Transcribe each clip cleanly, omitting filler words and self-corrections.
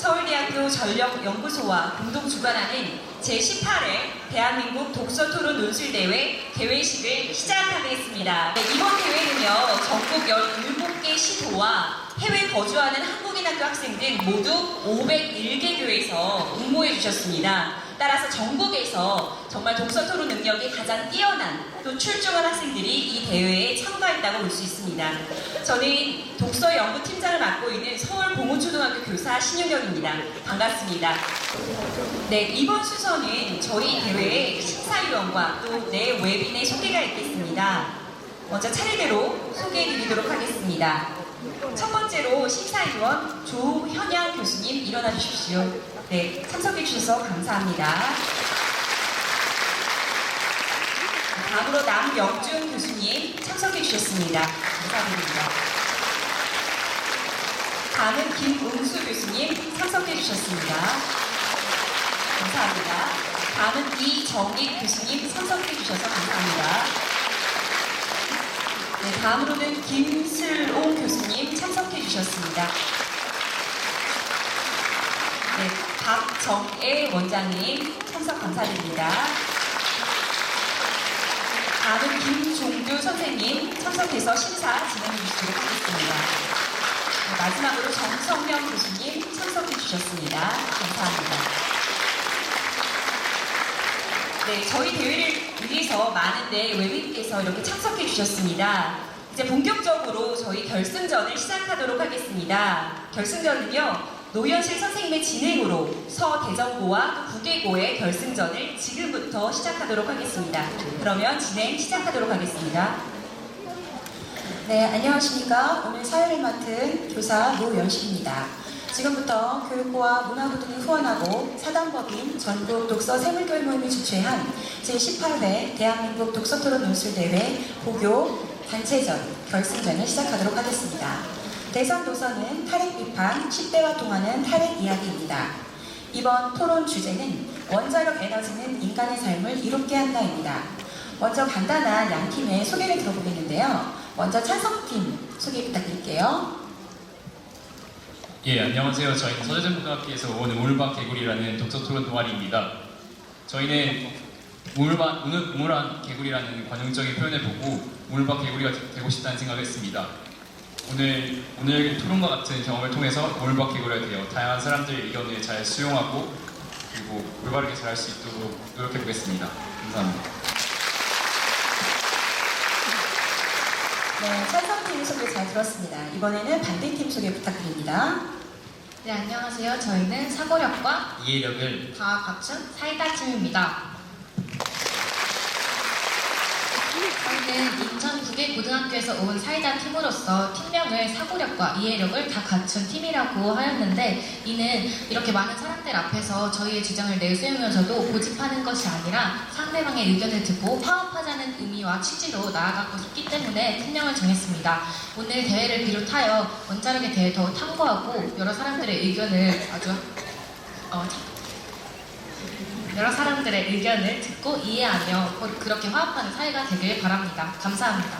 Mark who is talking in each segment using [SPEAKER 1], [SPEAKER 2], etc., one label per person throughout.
[SPEAKER 1] 서울대학교 전력연구소와 공동 주관하는 제18회 대한민국 독서토론 논술대회 개회식을 시작하겠습니다. 이번 대회는요, 전국 17개 시도와 해외 거주하는 한국인학교 학생 등 모두 501개 교에서 응모해 주셨습니다. 따라서 전국에서 정말 독서토론 능력이 가장 뛰어난 또 출중한 학생들이 이 대회에 참가했다고 볼 수 있습니다. 저는 독서연구팀장을 맡고 있는 서울봉호초등학교 교사 신유경입니다. 반갑습니다. 네, 이번 순서는 저희 대회의 심사위원과 또 내 외빈의 소개가 있겠습니다. 먼저 차례대로 소개해드리도록 하겠습니다. 첫 번째로 심사위원 조현양 교수님 일어나 주십시오. 네, 참석해 주셔서 감사합니다. 다음으로 남영준 교수님 참석해 주셨습니다. 감사드립니다. 다음은 김웅수 교수님 참석해 주셨습니다. 감사합니다. 다음은 이정익 교수님 참석해 주셔서 감사합니다. 네, 다음으로는 김슬옹 교수님 참석해 주셨습니다. 네, 박정애 원장님 참석 감사드립니다. 다음은 김종규 선생님 참석해서 심사 진행해 주시도록 하겠습니다. 네, 마지막으로 정성명 교수님 참석해 주셨습니다. 감사합니다. 네, 저희 대회를 위해서 많은데 외국인께서 이렇게 참석해 주셨습니다. 이제 본격적으로 저희 결승전을 시작하도록 하겠습니다. 결승전은요, 노현실 선생님의 진행으로 서대전고와 또 국외고의 결승전을 지금부터 시작하도록 하겠습니다. 그러면 진행 시작하도록 하겠습니다.
[SPEAKER 2] 네, 안녕하십니까. 오늘 사회를 맡은 교사 노연식입니다. 지금부터 교육부와 문화부 등이 후원하고 사단법인 전국 독서 세물교육 모임이 주최한 제18회 대한민국 독서토론 논술대회 고교 단체전 결승전을 시작하도록 하겠습니다. 대선 도서는 탈핵 비판, 10대와 통하는 탈핵 이야기입니다. 이번 토론 주제는 원자력 에너지는 인간의 삶을 이롭게 한다입니다. 먼저 간단한 양 팀의 소개를 들어보겠는데요. 먼저 찬성팀 소개 부탁드릴게요.
[SPEAKER 3] 예, 안녕하세요. 저희는 서대전고등학교에서 온 우물밭 개구리라는 독서토론 동아리입니다. 저희는 우물한 개구리라는 관용적인 표현을 보고 우물밭 개구리가 되고 싶다는 생각을 했습니다. 오늘 토론과 같은 경험을 통해서 우물밭 개구리가 되어 다양한 사람들의 의견을 잘 수용하고 그리고 올바르게 잘할 수 있도록 노력해보겠습니다. 감사합니다.
[SPEAKER 2] 네, 찬성팀 소개 잘 들었습니다. 이번에는 반대팀 소개 부탁드립니다.
[SPEAKER 4] 네, 안녕하세요. 저희는 사고력과
[SPEAKER 3] 이해력을
[SPEAKER 4] 다 갖춘 사이다 팀입니다. 저희는 인천 국외고등학교에서 온 사이다 팀으로서 팀명을 사고력과 이해력을 다 갖춘 팀이라고 하였는데, 이는 이렇게 많은 사람들 앞에서 저희의 주장을 내세우면서도 고집하는 것이 아니라 상대방의 의견을 듣고 화합하자는 의미와 취지로 나아가고 싶기 때문에 팀명을 정했습니다. 오늘 대회를 비롯하여 원자력에 대해 더 탐구하고 여러 사람들의 의견을 듣고 이해하며 그렇게 화합하는 사회가 되길 바랍니다. 감사합니다.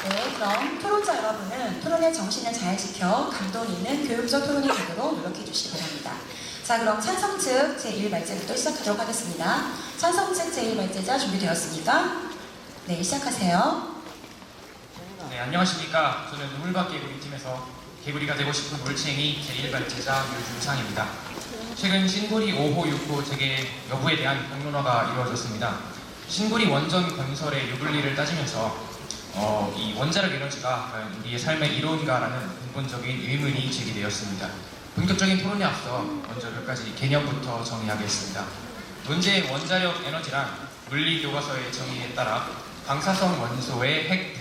[SPEAKER 2] 네, 그럼 토론자 여러분은 토론의 정신을 잘 지켜 감동 있는 교육적 토론이 되도록 노력해 주시기 바랍니다. 자, 그럼 찬성 측 제1발제부터 시작하도록 하겠습니다. 찬성 측 제1발제자 준비되었습니까? 네, 시작하세요.
[SPEAKER 3] 네, 안녕하십니까. 저는 우물밭 개구리 팀에서 개구리가 되고 싶은 올챙이 제1발제자 유준상입니다. 최근 신고리 5호, 6호 재개 여부에 대한 평론화가 이루어졌습니다. 신고리 원전 건설의 유불리를 따지면서 이 원자력 에너지가 과연 우리의 삶의 이로운가라는 근본적인 의문이 제기되었습니다. 본격적인 토론에 앞서 먼저 몇 가지 개념부터 정의하겠습니다. 문제의 원자력 에너지란 물리 교과서의 정의에 따라 방사성 원소의 핵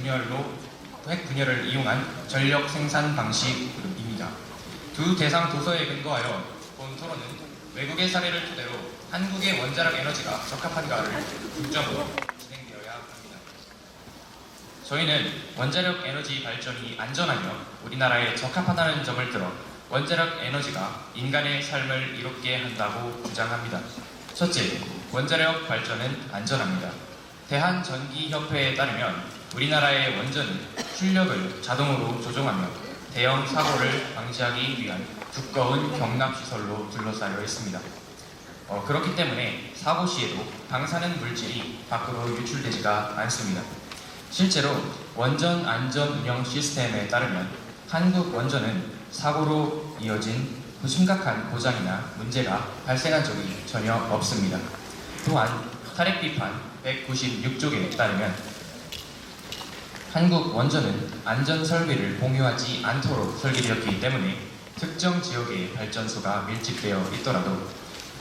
[SPEAKER 3] 분열을 이용한 전력 생산 방식입니다. 두 대상 도서에 근거하여 본 토론은 외국의 사례를 토대로 한국의 원자력 에너지가 적합한가를 중점으로 진행되어야 합니다. 저희는 원자력 에너지 발전이 안전하며 우리나라에 적합하다는 점을 들어 원자력 에너지가 인간의 삶을 이롭게 한다고 주장합니다. 첫째, 원자력 발전은 안전합니다. 대한전기협회에 따르면 우리나라의 원전은 출력을 자동으로 조종하며 대형 사고를 방지하기 위한 두꺼운 경납시설로 둘러싸여 있습니다. 그렇기 때문에 사고 시에도 방사능 물질이 밖으로 유출되지가 않습니다. 실제로 원전 안전 운영 시스템에 따르면 한국 원전은 사고로 이어진 심각한 고장이나 문제가 발생한 적이 전혀 없습니다. 또한 탈핵 비판 196쪽에 따르면 한국 원전은 안전 설비를 공유하지 않도록 설계되었기 때문에 특정 지역의 발전소가 밀집되어 있더라도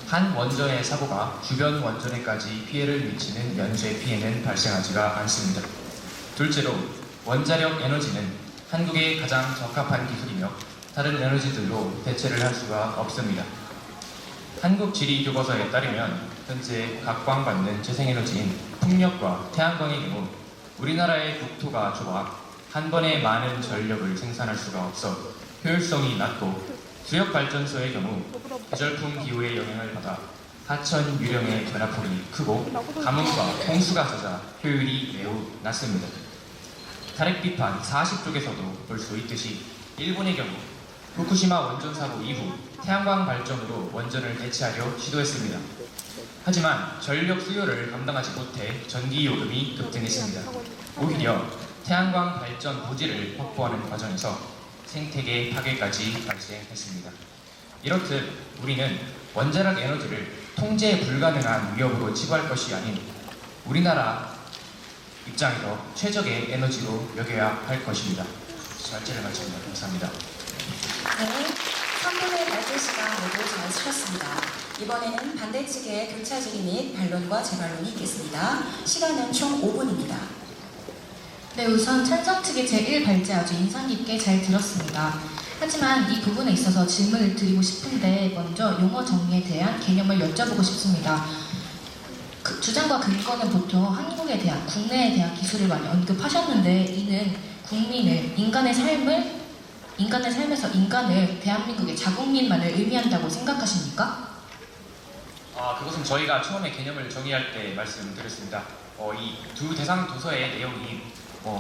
[SPEAKER 3] 한 원전의 사고가 주변 원전에까지 피해를 미치는 연쇄 피해는 발생하지가 않습니다. 둘째로 원자력 에너지는 한국에 가장 적합한 기술이며 다른 에너지들로 대체를 할 수가 없습니다. 한국지리교과서에 따르면 현재 각광받는 재생에너지인 풍력과 태양광의 경우 우리나라의 국토가 좁아 한 번에 많은 전력을 생산할 수가 없어 효율성이 낮고 수력발전소의 경우 계절풍 기후의 영향을 받아 하천 유령의 변화폭이 크고 가뭄과 홍수가 잦아 효율이 매우 낮습니다. 탈핵 비판 40쪽에서도 볼 수 있듯이 일본의 경우 후쿠시마 원전 사고 이후 태양광 발전으로 원전을 대체하려 시도했습니다. 하지만 전력 수요를 감당하지 못해 전기 요금이 급등했습니다. 오히려 태양광 발전 부지를 확보하는 과정에서 생태계 파괴까지 발생했습니다. 이렇듯 우리는 원자력 에너지를 통제 불가능한 위협으로 치부할 것이 아닌 우리나라 입장에서 최적의 에너지로 여겨야 할 것입니다. 말씀을 마칩니다. 감사합니다.
[SPEAKER 2] 네, 3분의 발제 시간 모두 잘 치렀습니다. 이번에는 반대 측의 교차 질의 및 반론과 재반론이 있겠습니다. 시간은 총 5분입니다.
[SPEAKER 4] 네, 우선 찬성 측의 제1발제 아주 인상 깊게 잘 들었습니다. 하지만 이 부분에 있어서 질문을 드리고 싶은데 먼저 용어 정리에 대한 개념을 여쭤보고 싶습니다. 그 주장과 근거는 보통 한국에 대한, 국내에 대한 기술을 많이 언급하셨는데 이는 국민을, 인간의 삶에서 인간을 대한민국의 자국민만을 의미한다고 생각하십니까?
[SPEAKER 3] 그것은 저희가 처음에 개념을 정의할 때 말씀드렸습니다. 이 두 대상 도서의 내용이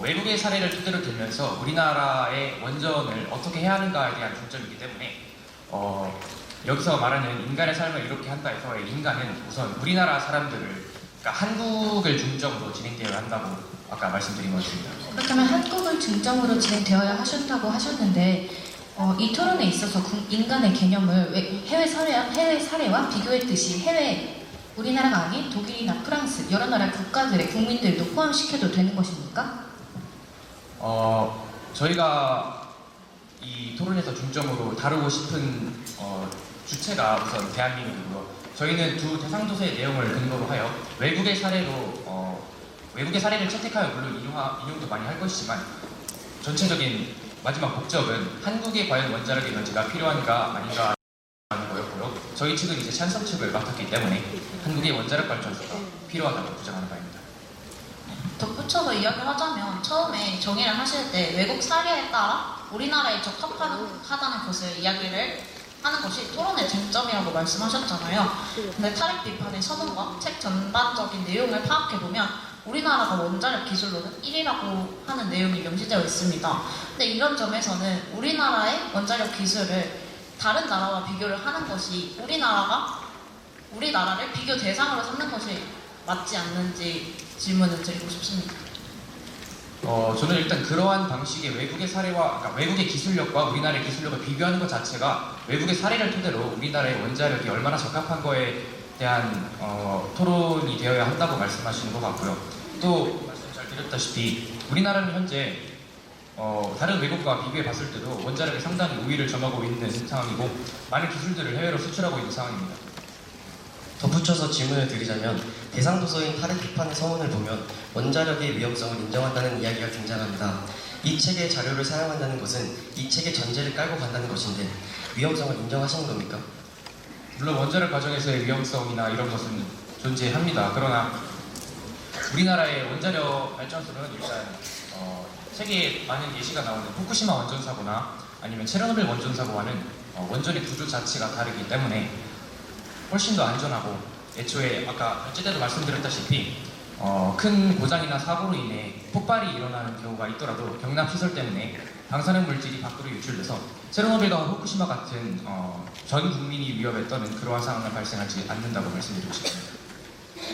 [SPEAKER 3] 외국의 사례를 토대로 들면서 우리나라의 원전을 어떻게 해야 하는가에 대한 중점이기 때문에 여기서 말하는 인간의 삶을 이렇게 한다 해서 인간은 우선 우리나라 사람들을, 그러니까 한국을 중점으로 진행되어야 한다고 아까 말씀드린 것 같습니다.
[SPEAKER 4] 그렇다면 한국을 중점으로 진행되어야 하셨다고 하셨는데 이 토론에 있어서 인간의 개념을 해외 사례와 비교했듯이 우리나라가 아닌 독일이나 프랑스 여러 나라 국가들의 국민들도 포함시켜도 되는 것입니까?
[SPEAKER 3] 저희가 이 토론에서 중점으로 다루고 싶은 주체가 우선 대한민국이고요. 저희는 두 대상도서의 내용을 근거로 하여 외국의 사례를 채택하여 물론 인용도 많이 할 것이지만 전체적인 마지막 목적은 한국에 과연 원자력 에너지가 필요한가 아닌가 하는 거였고요. 저희 측은 이제 찬성 측을 맡았기 때문에 한국의 원자력 발전소가 필요하다고 주장하는 바입니다.
[SPEAKER 5] 덧붙여서 이야기를 하자면 처음에 정의를 하실 때 외국 사례에 따라 우리나라에 적합하다는 것을 이야기를 하는 것이 토론의 쟁점이라고 말씀하셨잖아요. 근데 탈핵 비판의 서문과 책 전반적인 내용을 파악해보면 우리나라가 원자력 기술로는 1위라고 하는 내용이 명시되어 있습니다. 근데 이런 점에서는 우리나라의 원자력 기술을 다른 나라와 비교를 하는 것이 우리나라를 비교 대상으로 삼는 것이 맞지 않는지 질문을 드리고 싶습니다.
[SPEAKER 3] 저는 일단 그러한 방식의 외국의 사례와, 그러니까 외국의 기술력과 우리나라의 기술력을 비교하는 것 자체가 외국의 사례를 토대로 우리나라의 원자력이 얼마나 적합한 거에 대한 토론이 되어야 한다고 말씀하시는 것 같고요. 또 말씀 잘 드렸다시피 우리나라는 현재 다른 외국과 비교해 봤을 때도 원자력에 상당히 우위를 점하고 있는 상황이고 많은 기술들을 해외로 수출하고 있는 상황입니다.
[SPEAKER 6] 덧붙여서 질문을 드리자면 대상 도서인 탈핵 비판의 서문을 보면 원자력의 위험성을 인정한다는 이야기가 등장합니다. 이 책의 자료를 사용한다는 것은 이 책의 전제를 깔고 간다는 것인데 위험성을 인정하시는 겁니까?
[SPEAKER 3] 물론 원자력 과정에서의 위험성이나 이런 것은 존재합니다. 그러나 우리나라의 원자력 발전소는 일단 세계에 많은 예시가 나오는 후쿠시마 원전 사고나 아니면 체르노빌 원전 사고와는 원전의 구조 자체가 다르기 때문에 훨씬 더 안전하고 애초에 아까 발제 때도 말씀드렸다시피 큰 고장이나 사고로 인해 폭발이 일어나는 경우가 있더라도 경납 시설 때문에 방사능 물질이 밖으로 유출돼서 체르노빌과 후쿠시마 같은 전 국민이 위협에 떠는 그러한 상황은 발생하지 않는다고 말씀드리고 싶습니다.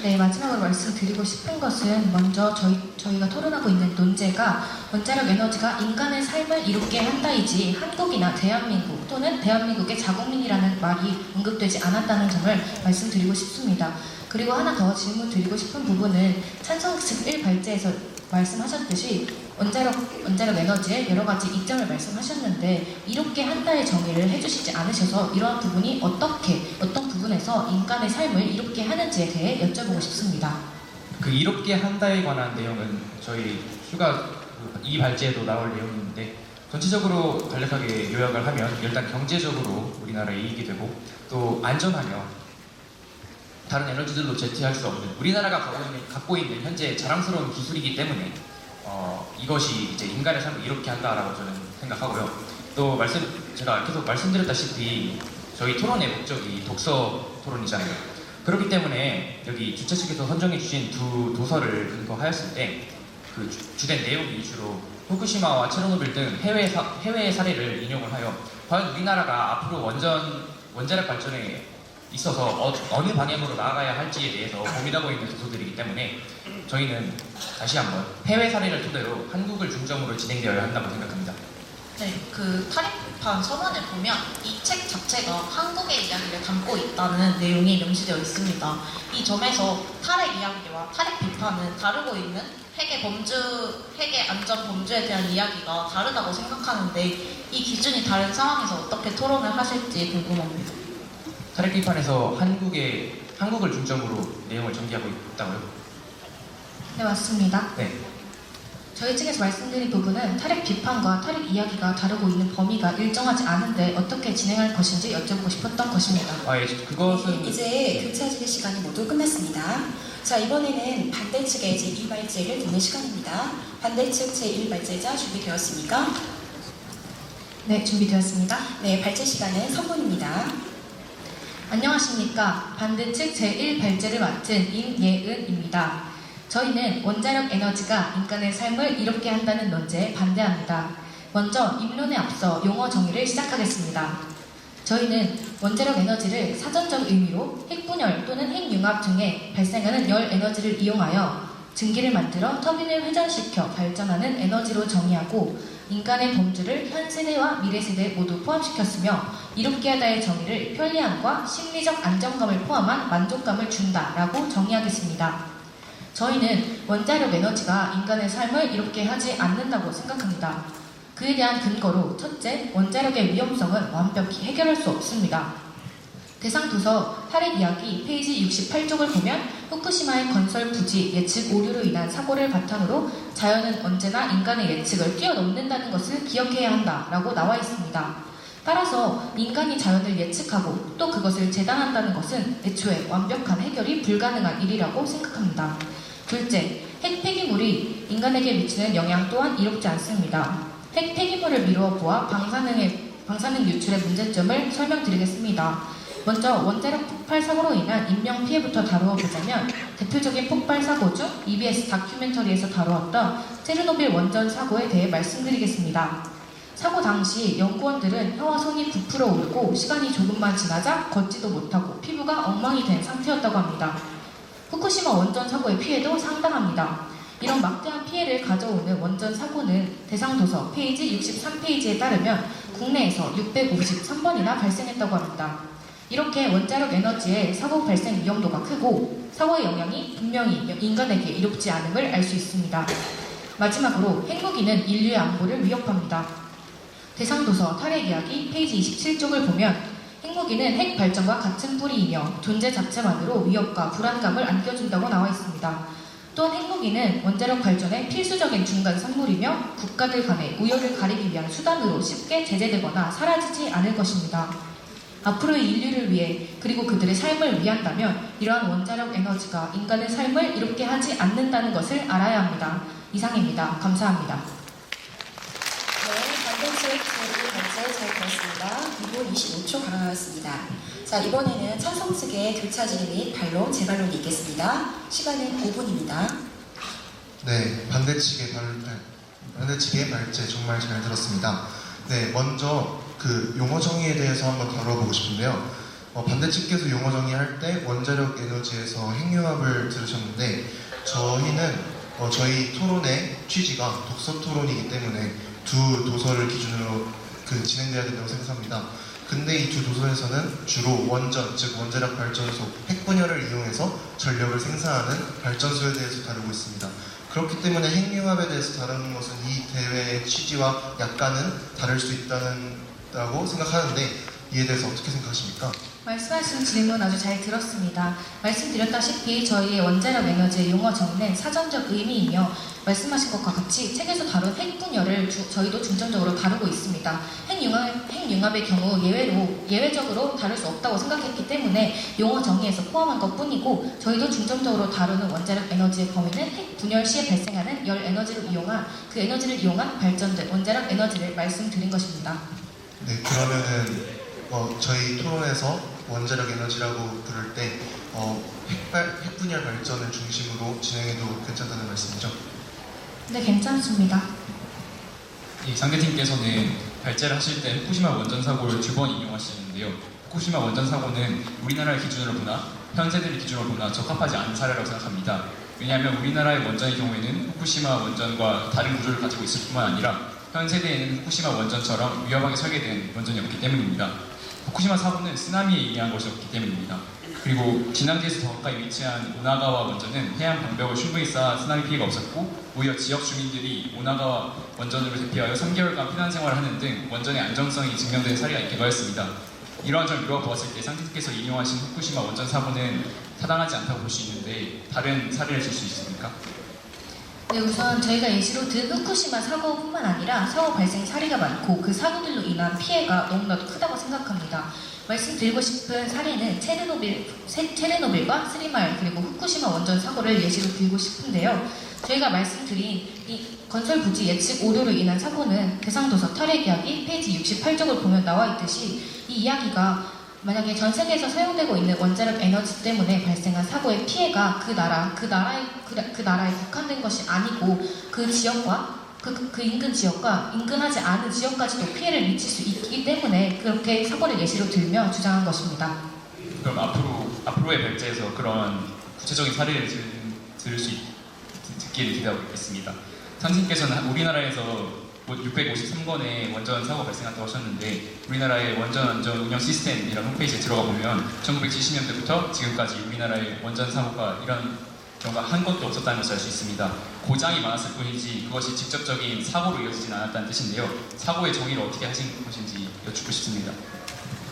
[SPEAKER 4] 네, 마지막으로 말씀드리고 싶은 것은 먼저 저희가 토론하고 있는 논제가 원자력 에너지가 인간의 삶을 이롭게 한다이지 한국이나 대한민국 또는 대한민국의 자국민이라는 말이 언급되지 않았다는 점을 말씀드리고 싶습니다. 그리고 하나 더 질문 드리고 싶은 부분은 찬성특 1발제에서 말씀하셨듯이 원자력 에너지의 여러 가지 이점을 말씀하셨는데 이롭게 한다의 정의를 해주시지 않으셔서 이러한 부분이 어떤 부분에서 인간의 삶을 이롭게 하는지에 대해 여쭤보고 싶습니다.
[SPEAKER 3] 그 이롭게 한다에 관한 내용은 저희 휴가 이 발제에도 나올 내용인데 전체적으로 간략하게 요약을 하면 일단 경제적으로 우리나라에 이익이 되고 또 안전하며 다른 에너지들로 제티할 수 없는 우리나라가 갖고 있는 현재 자랑스러운 기술이기 때문에 이것이 이제 인간의 삶을 이롭게 한다라고 저는 생각하고요. 또 제가 계속 말씀드렸다시피 저희 토론의 목적이 독서 토론이잖아요. 그렇기 때문에 여기 주최 측에서 선정해 주신 두 도서를 근거하였을 때 그 주된 내용 위주로 후쿠시마와 체르노빌 등 해외의 사례를 인용을 하여 과연 우리나라가 앞으로 원자력 발전에 있어서 어느 방향으로 나아가야 할지에 대해서 고민하고 있는 도서들이기 때문에 저희는 다시 한번 해외 사례를 토대로 한국을 중점으로 진행되어야 한다고 생각합니다.
[SPEAKER 5] 네, 그 탈핵 비판 서문을 보면 이 책 자체가 한국의 이야기를 담고 있다는 내용이 명시되어 있습니다. 이 점에서 탈핵 이야기와 탈핵 비판은 다루고 있는 핵의 안전 범주에 대한 이야기가 다르다고 생각하는데 이 기준이 다른 상황에서 어떻게 토론을 하실지 궁금합니다.
[SPEAKER 3] 탈핵 비판에서 한국을 중점으로 내용을 전개하고 있다고요?
[SPEAKER 4] 네, 맞습니다.
[SPEAKER 3] 네.
[SPEAKER 4] 저희 측에서 말씀드린 부분은 탈핵 비판과 탈핵 이야기가 다루고 있는 범위가 일정하지 않은데 어떻게 진행할 것인지 여쭤보고 싶었던 것입니다.
[SPEAKER 3] 그것은
[SPEAKER 2] 이제 교차질 시간이 모두 끝났습니다. 자, 이번에는 반대 측의 제2발제를 듣는 시간입니다. 반대 측 제1발제자 준비되었습니까?
[SPEAKER 4] 네, 준비되었습니다.
[SPEAKER 2] 네, 발제 시간은 3분입니다.
[SPEAKER 4] 안녕하십니까. 반대측 제1발제를 맡은 임예은입니다. 저희는 원자력 에너지가 인간의 삶을 이롭게 한다는 논제에 반대합니다. 먼저 입론에 앞서 용어 정의를 시작하겠습니다. 저희는 원자력 에너지를 사전적 의미로 핵분열 또는 핵융합 등에 발생하는 열 에너지를 이용하여 증기를 만들어 터빈을 회전시켜 발전하는 에너지로 정의하고 인간의 범주를 현 세대와 미래 세대 모두 포함시켰으며 이롭게 하다의 정의를 편리함과 심리적 안정감을 포함한 만족감을 준다라고 정의하겠습니다. 저희는 원자력 에너지가 인간의 삶을 이롭게 하지 않는다고 생각합니다. 그에 대한 근거로 첫째, 원자력의 위험성은 완벽히 해결할 수 없습니다. 대상 도서 탈핵 이야기 페이지 68쪽을 보면 후쿠시마의 건설 부지 예측 오류로 인한 사고를 바탕으로 자연은 언제나 인간의 예측을 뛰어넘는다는 것을 기억해야 한다라고 나와 있습니다. 따라서 인간이 자연을 예측하고 또 그것을 재단한다는 것은 애초에 완벽한 해결이 불가능한 일이라고 생각합니다. 둘째, 핵 폐기물이 인간에게 미치는 영향 또한 이롭지 않습니다. 핵 폐기물을 미루어 보아 방사능 유출의 문제점을 설명드리겠습니다. 먼저 원자력 폭발 사고로 인한 인명 피해부터 다루어 보자면 대표적인 폭발 사고 중 EBS 다큐멘터리에서 다루었던 체르노빌 원전 사고에 대해 말씀드리겠습니다. 사고 당시 연구원들은 혀와 손이 부풀어 오르고 시간이 조금만 지나자 걷지도 못하고 피부가 엉망이 된 상태였다고 합니다. 후쿠시마 원전 사고의 피해도 상당합니다. 이런 막대한 피해를 가져오는 원전 사고는 대상 도서 페이지 63페이지에 따르면 국내에서 653번이나 발생했다고 합니다. 이렇게 원자력 에너지의 사고 발생 위험도가 크고 사고의 영향이 분명히 인간에게 이롭지 않음을 알 수 있습니다. 마지막으로 핵무기는 인류의 안보를 위협합니다. 대상 도서 탈핵 이야기 페이지 27쪽을 보면 핵무기는 핵 발전과 같은 뿌리이며 존재 자체만으로 위협과 불안감을 안겨준다고 나와 있습니다. 또한 핵무기는 원자력 발전의 필수적인 중간 산물이며 국가들 간의 우열을 가리기 위한 수단으로 쉽게 제재되거나 사라지지 않을 것입니다. 앞으로의 인류를 위해 그리고 그들의 삶을 위한다면 이러한 원자력 에너지가 인간의 삶을 이롭게 하지 않는다는 것을 알아야 합니다. 이상입니다. 감사합니다.
[SPEAKER 2] 네, 반대측 제1번째 잘 들었습니다. 2분 25초 가능하였습니다. 자, 이번에는 찬성 측의 교차 질의 및 반론, 재반론이 있겠습니다. 시간은 5분입니다.
[SPEAKER 7] 네, 반대측의 발제 정말 잘 들었습니다. 네, 먼저 그 용어 정의에 대해서 한번 다뤄보고 싶은데요. 반대측께서 용어 정의할 때 원자력 에너지에서 핵융합을 들으셨는데 저희는 저희 토론의 취지가 독서 토론이기 때문에 두 도서를 기준으로 진행돼야 된다고 생각합니다. 근데 이 두 도서에서는 주로 원전, 즉 원자력 발전소, 핵분열을 이용해서 전력을 생산하는 발전소에 대해서 다루고 있습니다. 그렇기 때문에 핵융합에 대해서 다루는 것은 이 대회의 취지와 약간은 다를 수 있다고 생각하는데 이에 대해서 어떻게 생각하십니까?
[SPEAKER 4] 말씀하신 질문 아주 잘 들었습니다. 말씀드렸다시피 저희의 원자력 에너지의 용어 정의는 사전적 의미이며 말씀하신 것과 같이 책에서 다룬 핵분열을 저희도 중점적으로 다루고 있습니다. 핵융합의 경우 예외적으로 다룰 수 없다고 생각했기 때문에 용어 정의에서 포함한 것뿐이고 저희도 중점적으로 다루는 원자력 에너지의 범위는 핵분열 시에 발생하는 열 에너지를 이용한 발전된 원자력 에너지를 말씀드린 것입니다.
[SPEAKER 7] 네, 그러면은 저희 토론에서 원자력 에너지라고 부를 때 핵분열 발전을 중심으로 진행해도 괜찮다는 말씀이죠?
[SPEAKER 4] 네, 괜찮습니다.
[SPEAKER 8] 이 상대팀께서는 발제를 하실 때 후쿠시마 원전 사고를 두 번 인용하시는데요. 후쿠시마 원전 사고는 우리나라를 기준으로 보나 현 세대를 기준으로 보나 적합하지 않은 사례라고 생각합니다. 왜냐하면 우리나라의 원전의 경우에는 후쿠시마 원전과 다른 구조를 가지고 있을 뿐만 아니라 현 세대에는 후쿠시마 원전처럼 위험하게 설계된 원전이 없기 때문입니다. 후쿠시마 사고는 쓰나미에 의한 것이었기 때문입니다. 그리고 진앙지에서 더 가까이 위치한 오나가와 원전은 해안 방벽을 충분히 쌓아 쓰나미 피해가 없었고 오히려 지역 주민들이 오나가와 원전으로 대피하여 3개월간 피난 생활을 하는 등 원전의 안정성이 증명된 사례가 있기도 하였습니다. 이러한 점을 미뤄보았을 때 상대께서 인용하신 후쿠시마 원전 사고는 타당하지 않다고 볼 수 있는데 다른 사례를 줄 수 있습니까?
[SPEAKER 4] 네, 우선 저희가 예시로 든 후쿠시마 사고뿐만 아니라 사고 발생 사례가 많고 그 사고들로 인한 피해가 너무나도 크다고 생각합니다. 말씀드리고 싶은 사례는 체르노빌과 스리말 그리고 후쿠시마 원전 사고를 예시로 들고 싶은데요. 저희가 말씀드린 이 건설 부지 예측 오류로 인한 사고는 대상도서 탈핵 이야기 페이지 68쪽을 보면 나와 있듯이 이 이야기가 만약에 전 세계에서 사용되고 있는 원자력 에너지 때문에 발생한 사고의 피해가 그 나라에 국한된 것이 아니고 그 지역과 그 인근 지역과 인근하지 않은 지역까지도 피해를 미칠 수 있기 때문에 그렇게 사고를 예시로 들며 주장한 것입니다.
[SPEAKER 8] 그럼 앞으로의 발제에서 그런 구체적인 사례를 듣기를 기대하고 있겠습니다. 선생님께서는 우리나라에서 653건의 원전 사고 발생한다고 하셨는데 우리나라의 원전 안전 운영 시스템이라는 홈페이지에 들어가 보면 1970년대부터 지금까지 우리나라의 원전 사고가 이런 경우가 한 건도 없었다는 것을 알 수 있습니다. 고장이 많았을 뿐이지 그것이 직접적인 사고로 이어지진 않았다는 뜻인데요. 사고의 정의를 어떻게 하신 것인지 여쭙고 싶습니다.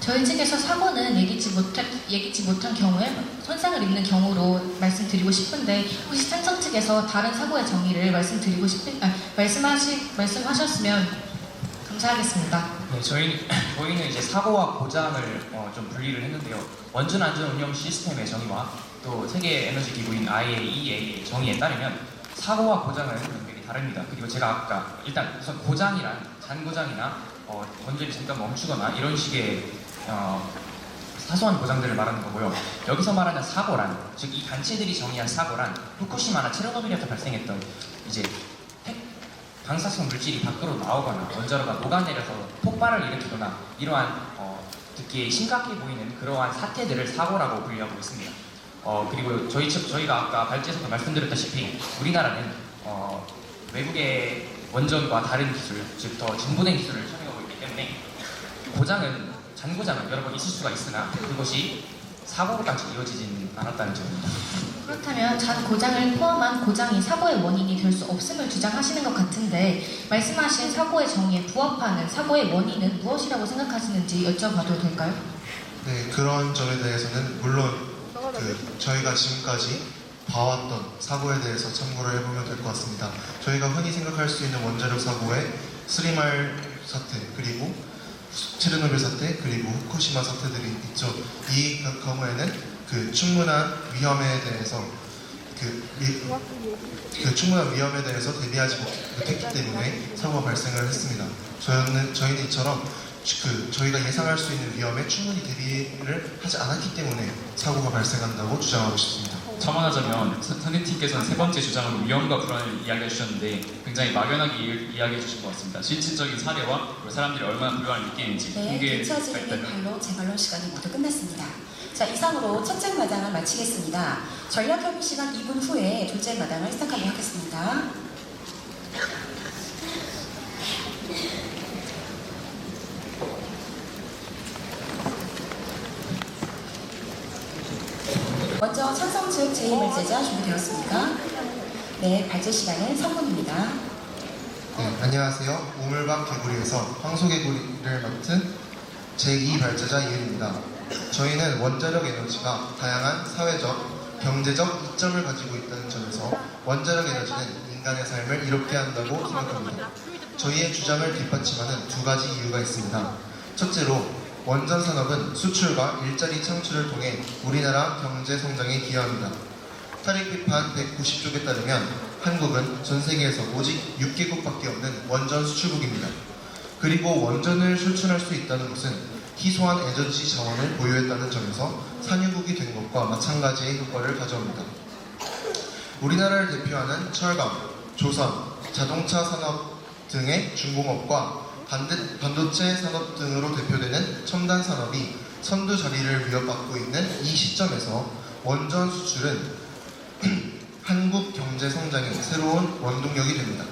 [SPEAKER 4] 저희 측에서 사고는 예기치 못한 경우에 손상을 입는 경우로 말씀드리고 싶은데 혹시 찬성 측에서 다른 사고의 정의를 말씀하셨으면 감사하겠습니다.
[SPEAKER 3] 네, 저희는 이제 사고와 고장을 좀 분리를 했는데요. 원전 안전 운영 시스템의 정의와 또 세계 에너지 기구인 IAEA의 정의에 따르면 사고와 고장은 분명히 다릅니다. 그리고 제가 아까 일단 우선 고장이란 잔고장이나 원전이 잠깐 멈추거나 이런 식의 사소한 고장들을 말하는 거고요. 여기서 말하는 사고란, 즉 이 단체들이 정의한 사고란 후쿠시마나 체르노빌에서 발생했던 이제 방사성 물질이 밖으로 나오거나 원자로가 녹아내려서 폭발을 일으키거나 이러한 듣기에 심각해 보이는 그러한 사태들을 사고라고 분류하고 있습니다. 그리고 저희가 아까 발제에서도 말씀드렸다시피 우리나라는 외국의 원전과 다른 기술, 즉 더 진보된 기술을 사용하고 있기 때문에 잔고장은 여러 번 있을 수가 있으나 그것이 사고로까지 이어지진 않았다는 점입니다.
[SPEAKER 4] 그렇다면 잔고장을 포함한 고장이 사고의 원인이 될 수 없음을 주장하시는 것 같은데 말씀하신 사고의 정의에 부합하는 사고의 원인은 무엇이라고 생각하시는지 여쭤봐도 될까요?
[SPEAKER 7] 네, 그런 점에 대해서는 물론 저희가 지금까지 봐왔던 사고에 대해서 참고를 해보면 될 것 같습니다. 저희가 흔히 생각할 수 있는 원자력 사고의 스리말 사태, 그리고 체르노빌 사태, 그리고 후쿠시마 사태들이 있죠. 이 경우에는 충분한 위험에 대해서 그 충분한 위험에 대해서 대비하지 못했기 때문에 사고가 발생을 했습니다. 저희는 이처럼 저희가 예상할 수 있는 위험에 충분히 대비를 하지 않았기 때문에 사고가 발생한다고 주장하고 싶습니다.
[SPEAKER 8] 첨언하자면 상대팀께서는 세 번째 주장으로 위험과 불안을 이야기해 주셨는데 굉장히 막연하게 이야기해 주신 것 같습니다. 실질적인 사례와 그리고 사람들이 얼마나 불안을 느끼는지
[SPEAKER 2] 네,
[SPEAKER 8] 통계가
[SPEAKER 2] 교차 질문의
[SPEAKER 8] 있다면
[SPEAKER 2] 반론, 재반론 시간이 모두 끝났습니다. 자, 이상으로 첫째 마당을 마치겠습니다. 전략협의 시간 2분 후에 둘째 마당을 시작하도록 하겠습니다. 먼저 찬성 측 제2발제자 준비되었습니까? 네, 발제 시간은 3분입니다.
[SPEAKER 7] 네, 안녕하세요. 우물박 개구리에서 황소개구리를 맡은 제2발제자 이은입니다. 저희는 원자력 에너지가 다양한 사회적, 경제적 이점을 가지고 있다는 점에서 원자력 에너지는 인간의 삶을 이롭게 한다고 생각합니다. 저희의 주장을 뒷받침하는 두 가지 이유가 있습니다. 첫째로 원전 산업은 수출과 일자리 창출을 통해 우리나라 경제 성장에 기여합니다. 타릭 비판 190쪽에 따르면 한국은 전 세계에서 오직 6개국밖에 없는 원전 수출국입니다. 그리고 원전을 수출할 수 있다는 것은 희소한 에너지 자원을 보유했다는 점에서 산유국이 된 것과 마찬가지의 효과를 가져옵니다. 우리나라를 대표하는 철강, 조선, 자동차 산업 등의 중공업과 반도체 산업 등으로 대표되는 첨단 산업이 선두 자리를 위협받고 있는 이 시점에서 원전 수출은 한국 경제 성장의 새로운 원동력이 됩니다.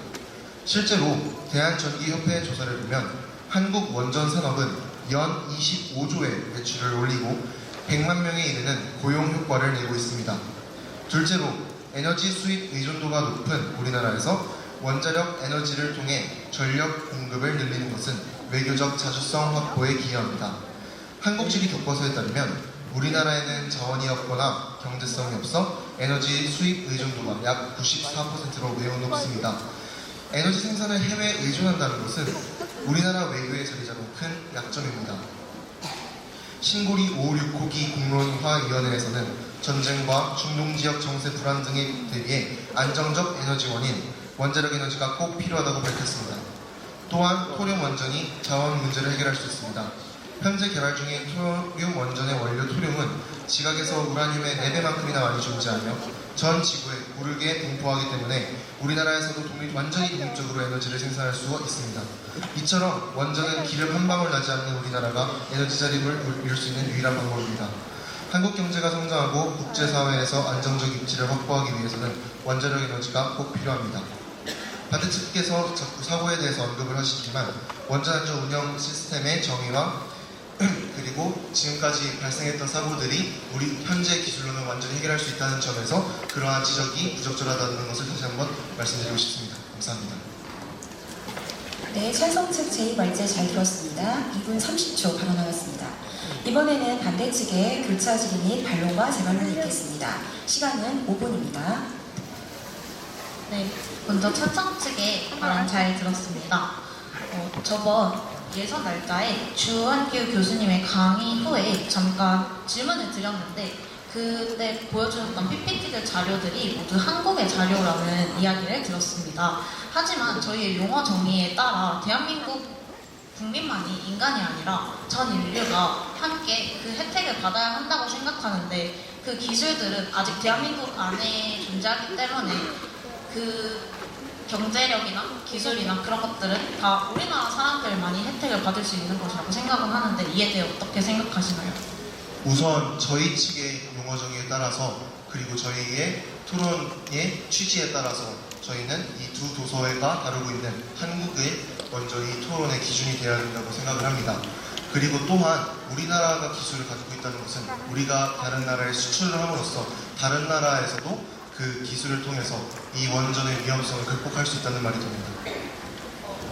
[SPEAKER 7] 실제로 대한전기협회 조사를 보면 한국 원전 산업은 연 25조의 매출을 올리고 100만 명에 이르는 고용 효과를 내고 있습니다. 둘째로 에너지 수입 의존도가 높은 우리나라에서 원자력 에너지를 통해 전력 공급을 늘리는 것은 외교적 자주성 확보에 기여합니다. 한국지리 교과서에 따르면 우리나라에는 자원이 없거나 경제성이 없어 에너지 수입 의존도가 약 94%로 매우 높습니다. 에너지 생산을 해외에 의존한다는 것은 우리나라 외교에 자리 잡은 큰 약점입니다. 신고리 556호기 공론화위원회에서는 전쟁과 중동지역 정세 불안 등에 대비해 안정적 에너지원인 원자력 에너지가 꼭 필요하다고 밝혔습니다. 또한 토륨 원전이 자원 문제를 해결할 수 있습니다. 현재 개발 중인 토륨 원전의 원료 토륨은 지각에서 우라늄의 4배만큼이나 많이 존재하며 전 지구에 고르게 분포하기 때문에 우리나라에서도 완전히 독립적으로 에너지를 생산할 수 있습니다. 이처럼 원전은 기름 한 방울 나지 않는 우리나라가 에너지 자립을 이룰 수 있는 유일한 방법입니다. 한국 경제가 성장하고 국제사회에서 안정적 입지를 확보하기 위해서는 원자력 에너지가 꼭 필요합니다. 반대측께서 자꾸 사고에 대해서 언급을 하시지만 원전안전 운영 시스템의 정의와 그리고 지금까지 발생했던 사고들이 우리 현재 기술로는 완전히 해결할 수 있다는 점에서 그러한 지적이 부적절하다는 것을 다시 한번 말씀드리고 싶습니다. 감사합니다.
[SPEAKER 2] 네, 찬성 측 제2발제 잘 들었습니다. 2분 30초 발언하였습니다. 이번에는 반대 측의 교차 질의 및 반론과 재반론이 있겠습니다. 시간은 5분입니다.
[SPEAKER 5] 네, 먼저 찬성 측의 발언 잘 들었습니다. 저번 예선 날짜에 주한규 교수님의 강의 후에 잠깐 질문을 드렸는데 그때 보여주셨던 PPT들 자료들이 모두 한국의 자료라는 이야기를 들었습니다. 하지만 저희의 용어 정의에 따라 대한민국 국민만이 인간이 아니라 전 인류가 함께 그 혜택을 받아야 한다고 생각하는데 그 기술들은 아직 대한민국 안에 존재하기 때문에 그 경제력이나 기술이나 그런 것들은 다 우리나라 사람들만이 혜택을 받을 수 있는 것이라고 생각은 하는데 이에 대해 어떻게 생각하시나요?
[SPEAKER 7] 우선 저희 측의 용어 정의에 따라서 그리고 저희의 토론의 취지에 따라서 저희는 이 두 도서가 다루고 있는 한국의 먼저 이 토론의 기준이 되어야 된다고 생각을 합니다. 그리고 또한 우리나라가 기술을 가지고 있다는 것은 우리가 다른 나라에 수출을 함으로써 다른 나라에서도 그 기술을 통해서 이 원전의 위험성을 극복할 수 있다는 말이 됩니다.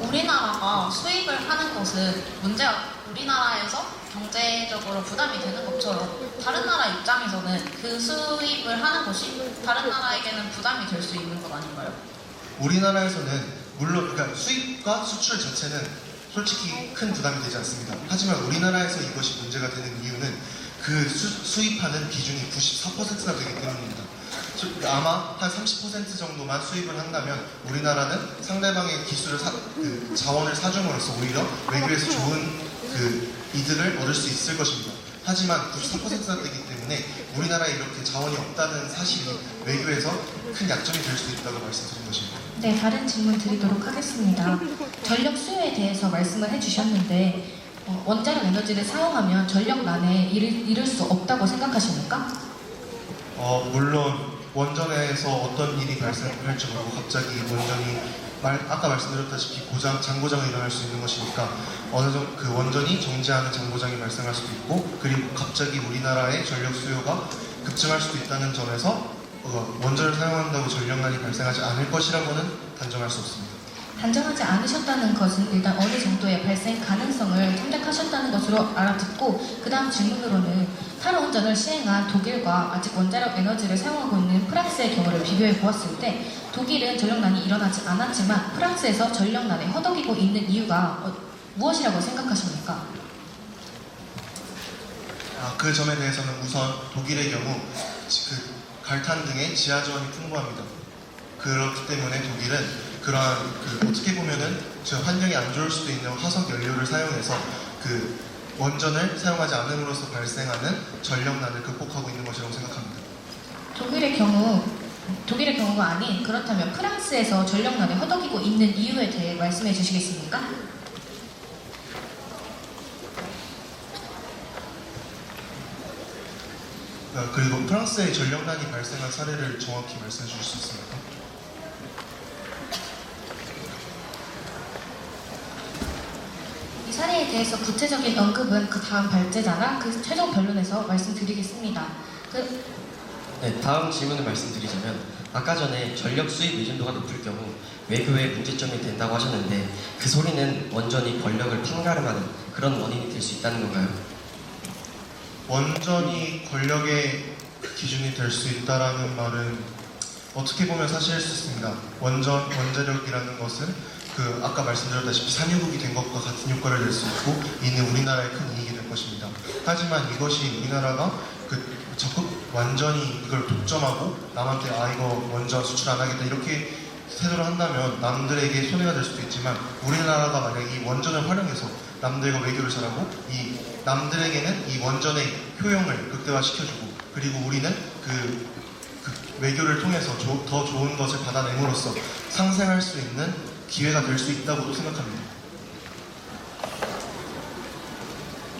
[SPEAKER 5] 우리나라가 수입을 하는 것은 문제가 우리나라에서 경제적으로 부담이 되는 것처럼 다른 나라 입장에서는 그 수입을 하는 것이 다른 나라에게는 부담이 될 수 있는 것 아닌가요?
[SPEAKER 7] 우리나라에서는 물론 그러니까 수입과 수출 자체는 솔직히 큰 부담이 되지 않습니다. 하지만 우리나라에서 이것이 문제가 되는 이유는 그 수입하는 비중이 94%나 되기 때문입니다. 아마 한 30% 정도만 수입을 한다면 우리나라는 상대방의 자원을 사줌으로써 오히려 외교에서 좋은 이득을 얻을 수 있을 것입니다. 하지만 94%가 되기 때문에 우리나라에 이렇게 자원이 없다는 사실이 외교에서 큰 약점이 될 수 있다고 말씀드린 것입니다.
[SPEAKER 4] 네, 다른 질문 드리도록 하겠습니다. 전력 수요에 대해서 말씀을 해주셨는데 원자력 에너지를 사용하면 전력난에 이를 수 없다고 생각하십니까?
[SPEAKER 7] 물론 원전에서 어떤 일이 발생할지 모르고 갑자기 원전이 아까 말씀드렸다시피 장고장이 일어날 수 있는 것이니까 어느 정도 그 원전이 정지하는 장고장이 발생할 수도 있고, 그리고 갑자기 우리나라의 전력 수요가 급증할 수도 있다는 점에서 원전을 사용한다고 전력난이 발생하지 않을 것이라고는 단정할 수 없습니다.
[SPEAKER 4] 단정하지 않으셨다는 것은 일단 어느 정도의 발생 가능성을 생각하셨다는 것으로 알아듣고, 그 다음 질문으로는 탈원전을 시행한 독일과 아직 원자력 에너지를 사용하고 있는 프랑스의 경우를 비교해 보았을 때 독일은 전력난이 일어나지 않았지만 프랑스에서 전력난에 허덕이고 있는 이유가 무엇이라고 생각하십니까?
[SPEAKER 7] 그 점에 대해서는 우선 독일의 경우 갈탄 등의 지하자원이 풍부합니다. 그렇기 때문에 독일은 그러한 어떻게 보면은 환경이 안 좋을 수도 있는 화석 연료를 사용해서 원전을 사용하지 않음으로써 발생하는 전력난을 극복하고 있는 것이라고 생각합니다.
[SPEAKER 4] 독일의 경우가 아닌, 그렇다면 프랑스에서 전력난에 허덕이고 있는 이유에 대해 말씀해 주시겠습니까?
[SPEAKER 7] 그리고 프랑스의 전력난이 발생한 사례를 정확히 말씀해 주실 수 있습니까?
[SPEAKER 4] 이 사례에 대해서 구체적인 언급은 그 다음 발제자나 그 최종 변론에서 말씀드리겠습니다.
[SPEAKER 6] 네, 다음 질문을 말씀드리자면 아까 전에 전력 수입 의존도가 높을 경우 외교에 문제점이 된다고 하셨는데 그 소리는 원전이 권력을 판가름하는 그런 원인이 될 수 있다는 건가요?
[SPEAKER 7] 원전이 권력의 기준이 될 수 있다라는 말은 어떻게 보면 사실일 수 있습니다. 원자력이라는 것은 아까 말씀드렸다시피 산유국이 된 것과 같은 효과를 낼 수 있고 이는 우리나라에 큰 이익이 될 것입니다. 하지만 이것이 우리나라가 적극 완전히 이걸 독점하고 남한테 이거 원전 수출 안 하겠다 이렇게 태도를 한다면 남들에게 손해가 될 수도 있지만, 우리나라가 만약 이 원전을 활용해서 남들과 외교를 잘하고 이 남들에게는 이 원전의 효용을 극대화시켜주고, 그리고 우리는 외교를 통해서 더 좋은 것을 받아냄으로써 상생할 수 있는 기회가 될 수 있다고도 생각합니다.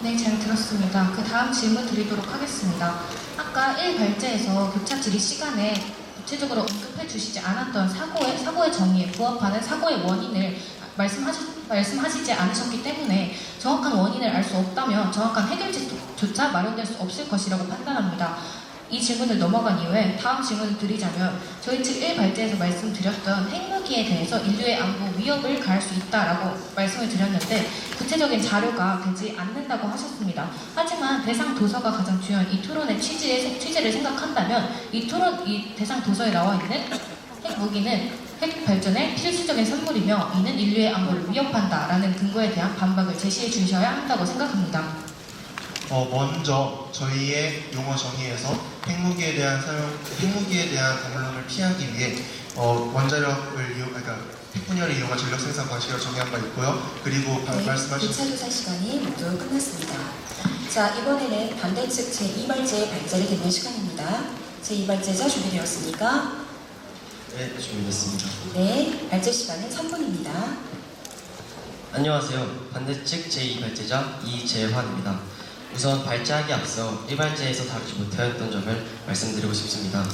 [SPEAKER 4] 네, 잘 들었습니다. 그 다음 질문 드리도록 하겠습니다. 아까 1발제에서 교차 질의 시간에 구체적으로 언급해 주시지 않았던 사고의 정의에 부합하는 사고의 원인을 말씀하시지 않으셨기 때문에 정확한 원인을 알 수 없다면 정확한 해결책조차 마련될 수 없을 것이라고 판단합니다. 이 질문을 넘어간 이후에 다음 질문을 드리자면 저희 측 1발제에서 말씀드렸던 핵무기에 대해서 인류의 안보 위협을 가할 수 있다라고 말씀을 드렸는데 구체적인 자료가 되지 않는다고 하셨습니다. 하지만 대상 도서가 가장 중요한 이 토론의 취지를 생각한다면 이 대상 도서에 나와 있는 핵무기는 핵 발전의 필수적인 선물이며 이는 인류의 안보를 위협한다라는 근거에 대한 반박을 제시해 주셔야 한다고 생각합니다.
[SPEAKER 7] 먼저 저희의 용어 정의에서 핵무기에 대한 담론을 피하기 위해 핵분열을 이용한 전력 생산 방식을 정의한 바 있고요. 그리고 말씀하신
[SPEAKER 2] 2차 조사 시간이 모두 끝났습니다. 자, 이번에는 반대측 제2발제의 발제를 듣는 시간입니다. 제2발제자 준비되었습니까?
[SPEAKER 6] 네, 준비됐습니다.
[SPEAKER 2] 네, 발제 시간은 3분입니다.
[SPEAKER 6] 안녕하세요. 반대측 제2발제자 이재환입니다. 우선 발제하기 앞서 1발제에서 다루지 못하였던 점을 말씀드리고 싶습니다.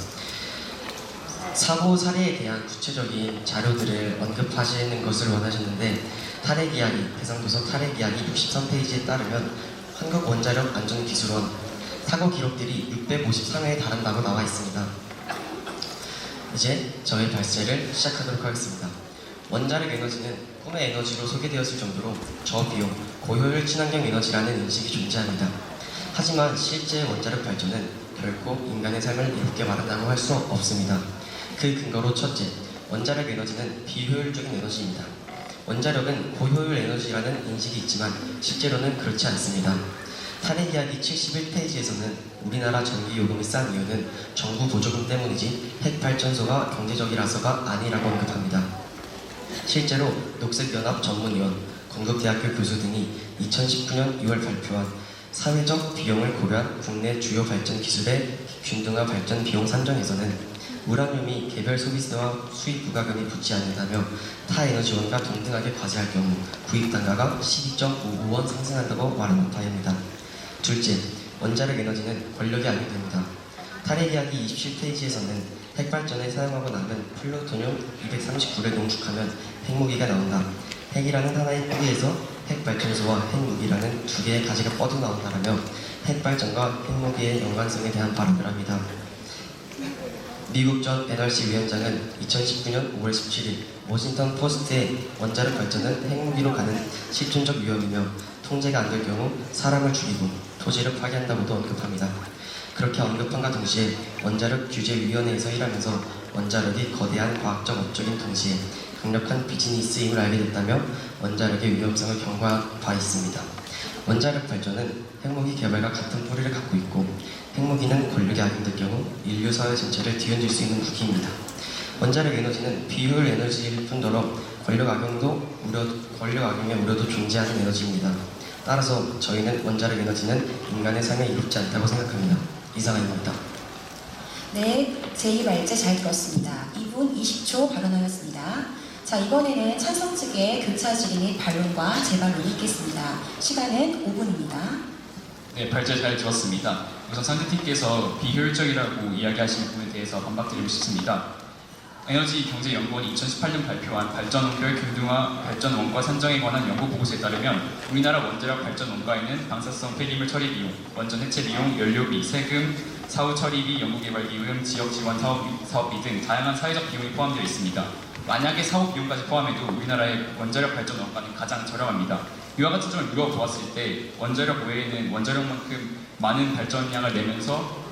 [SPEAKER 6] 사고 사례에 대한 구체적인 자료들을 언급하시는 것을 원하셨는데 대상도서 탈핵 이야기 63페이지에 따르면 한국원자력안전기술원 사고 기록들이 653회에 달한다고 나와 있습니다. 이제 저의 발제를 시작하도록 하겠습니다. 원자력 에너지는 꿈의 에너지로 소개되었을 정도로 저비용, 고효율 친환경 에너지라는 인식이 존재합니다. 하지만 실제 원자력 발전은 결코 인간의 삶을 이롭게 마련하고 할 수 없습니다. 그 근거로 첫째, 원자력 에너지는 비효율적인 에너지입니다. 원자력은 고효율 에너지라는 인식이 있지만 실제로는 그렇지 않습니다. 탈핵 이야기 71페이지에서는 우리나라 전기 요금이 싼 이유는 정부 보조금 때문이지 핵발전소가 경제적이라서가 아니라고 언급합니다. 실제로 녹색연합 전문위원, 건국대학교 교수 등이 2019년 6월 발표한 사회적 비용을 고려한 국내 주요 발전 기술의 균등화 발전 비용 산정에서는 우라늄이 개별 소비세와 수입 부과금이 붙지 않는다며 타 에너지원과 동등하게 과세할 경우 구입 단가가 12.55원 상승한다고 말하는 바입니다. 둘째, 원자력 에너지는 권력이 아니게 됩니다. 탈핵 이야기 27페이지에서는 핵발전에 사용하고 나면 플루토늄 239를 농축하면 핵무기가 나온다. 핵이라는 하나의 뿌리에서 핵발전소와 핵무기라는 두 개의 가지가 뻗어나온다라며 핵발전과 핵무기의 연관성에 대한 발언을 합니다. 미국 전 NRC 위원장은 2019년 5월 17일 워싱턴 포스트에 원자력 발전은 핵무기로 가는 실존적 위험이며 통제가 안 될 경우 사람을 죽이고 토지를 파괴한다고도 언급합니다. 그렇게 언급함과 동시에 원자력 규제위원회에서 일하면서 원자력이 거대한 과학적 업적인 동시에 강력한 비즈니스임을 알게 됐다며 원자력의 위험성을 경고한 바 있습니다. 원자력 발전은 핵무기 개발과 같은 뿌리를 갖고 있고 핵무기는 권력이 악용될 경우 인류 사회 전체를 뒤흔들 수 있는 무기입니다. 원자력 에너지는 비효율 에너지일 뿐더러 권력 악용의 우려도 존재하는 에너지입니다. 따라서 저희는 원자력 에너지는 인간의 삶에 이롭지 않다고 생각합니다. 이상입니다.
[SPEAKER 2] 네, 제2발제 잘 들었습니다. 2분 20초 발언하였습니다. 자, 이번에는 찬성 측의 교차 질의 및 반론과 재반론이 있겠습니다. 시간은 5분입니다.
[SPEAKER 8] 네, 발제 잘 들었습니다. 우선 상대팀께서 비효율적이라고 이야기하신 부분에 대해서 반박드리고 싶습니다. 에너지경제연구원이 2018년 발표한 발전원별 균등화 발전 원가 산정에 관한 연구 보고서에 따르면 우리나라 원자력 발전 원가에는 방사성 폐기물 처리 비용, 원전 해체 비용, 연료비, 세금, 사후 처리비, 연구개발 비용, 지역 지원 사업비 등 다양한 사회적 비용이 포함되어 있습니다. 만약에 사업 비용까지 포함해도 우리나라의 원자력 발전 원가는 가장 저렴합니다. 이와 같은 점을 미뤄보았을 때 원자력 외에는 원자력만큼 많은 발전량을 내면서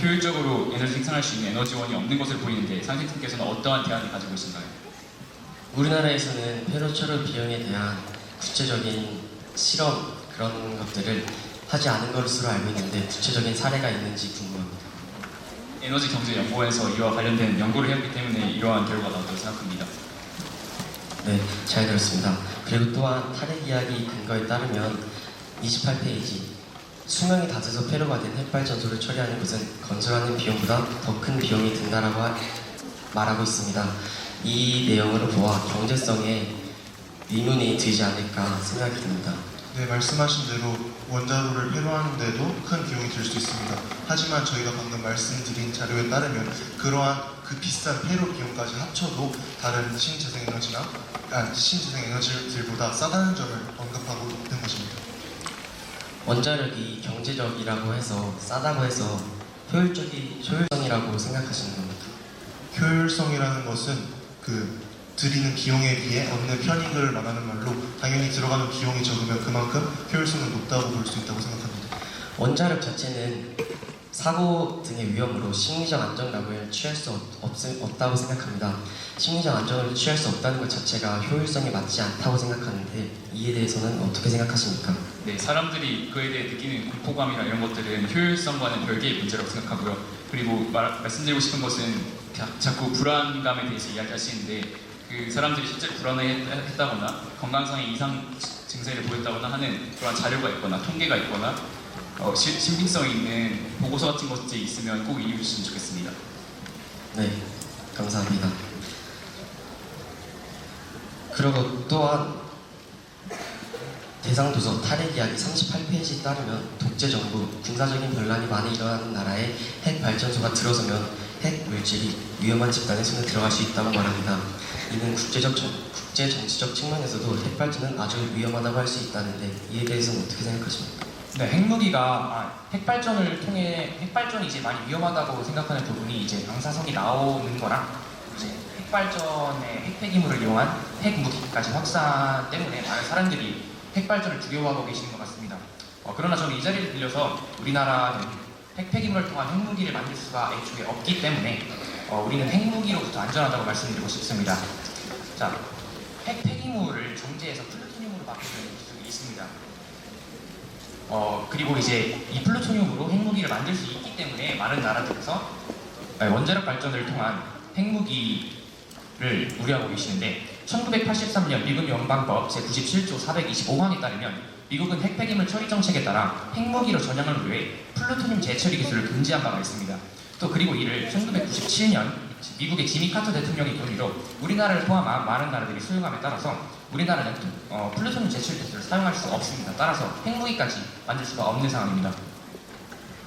[SPEAKER 8] 효율적으로 에너지 생산할 수 있는 에너지원이 없는 것을 보이는데 상대팀께서는 어떠한 대안을 가지고 계신가요?
[SPEAKER 6] 우리나라에서는 폐로처로 비용에 대한 구체적인 실험 그런 것들을 하지 않은 것으로 알고 있는데 구체적인 사례가 있는지 궁금합니다.
[SPEAKER 8] 에너지경제연구원에서 이와 관련된 연구를 해왔기 때문에 이러한 결과가 나왔다고 생각합니다.
[SPEAKER 6] 네, 잘 들었습니다. 그리고 또한 탈핵 이야기 근거에 따르면 28페이지 수명이 잦아서 폐로가 된 핵발전소를 처리하는 것은 건설하는 비용보다 더 큰 비용이 든다라고 말하고 있습니다. 이 내용으로 보아 경제성에 의문이 들지 않을까 생각이 듭니다.
[SPEAKER 7] 네, 말씀하신 대로 원자로를 폐로하는데도 큰 비용이 들 수 있습니다. 하지만 저희가 방금 말씀드린 자료에 따르면 그러한 그 비싼 폐로 비용까지 합쳐도 다른 신재생 에너지들보다 싸다는 점을 언급하고 있는 것입니다.
[SPEAKER 6] 원자력이 경제적이라고 해서 싸다고 해서 효율성이라고 생각하시는 겁니까?
[SPEAKER 7] 효율성이라는 것은 그 들이는 비용에 비해 얻는 편익을 말하는 말로 당연히 들어가는 비용이 적으면 그만큼 효율성은 높다고 볼 수 있다고 생각합니다.
[SPEAKER 6] 원자력 자체는 사고 등의 위험으로 심리적 안정감을 취할 수 없다고 생각합니다. 심리적 안정을 취할 수 없다는 것 자체가 효율성에 맞지 않다고 생각하는데 이에 대해서는 어떻게 생각하십니까?
[SPEAKER 8] 네, 사람들이 그에 대해 느끼는 공포감이나 이런 것들은 효율성과는 별개의 문제라고 생각하고요. 그리고 말씀드리고 싶은 것은 자꾸 불안감에 대해서 이야기하시는데 그 사람들이 실제로 불안해했다거나 건강상의 이상 증세를 보였다거나 하는 그런 자료가 있거나 통계가 있거나 신빙성 있는 보고서 같은 것들이 있으면 꼭 이해해 주시면 좋겠습니다.
[SPEAKER 6] 네, 감사합니다. 그리고 또한 대상도서 탈핵 이야기 38페이지에 따르면 독재정부, 군사적인 분란이 많이 일어나는 나라에 핵발전소가 들어서면 핵 물질이 위험한 집단의 손에 들어갈 수 있다고 말합니다. 이는 국제정치적 측면에서도 핵발전은 아주 위험하다고 할 수 있다는데 이에 대해서는 어떻게 생각하십니까?
[SPEAKER 3] 네, 핵발전을 통해 핵발전이 이제 많이 위험하다고 생각하는 부분이 이제 방사선이 나오는 거랑 이제 핵발전의 핵폐기물을 이용한 핵무기까지 확산 때문에 많은 사람들이 핵발전을 두려워하고 계시는 것 같습니다. 그러나 저는 이 자리를 빌려서 우리나라는 핵폐기물을 통한 핵무기를 만들 수가 애초에 없기 때문에 우리는 핵무기로부터 안전하다고 말씀드리고 싶습니다. 자, 핵폐기물을 정제해서 플루토늄으로 바꾸는 기술이 있습니다. 그리고 이제 이 플루토늄으로 핵무기를 만들 수 있기 때문에 많은 나라들에서 원자력 발전을 통한 핵무기를 우려하고 계시는데 1983년 미국 연방법 제97조 425항에 따르면 미국은 핵 폐기물 처리 정책에 따라 핵무기로 전향을 위해 플루토늄 재처리 기술을 금지한 바가 있습니다. 또 그리고 이를 1997년 미국의 지미 카터 대통령의 동의로 우리나라를 포함한 많은 나라들이 수용함에 따라서 우리나라는 플루토늄 재처리 기술을 사용할 수 없습니다. 따라서 핵무기까지 만들 수가 없는 상황입니다.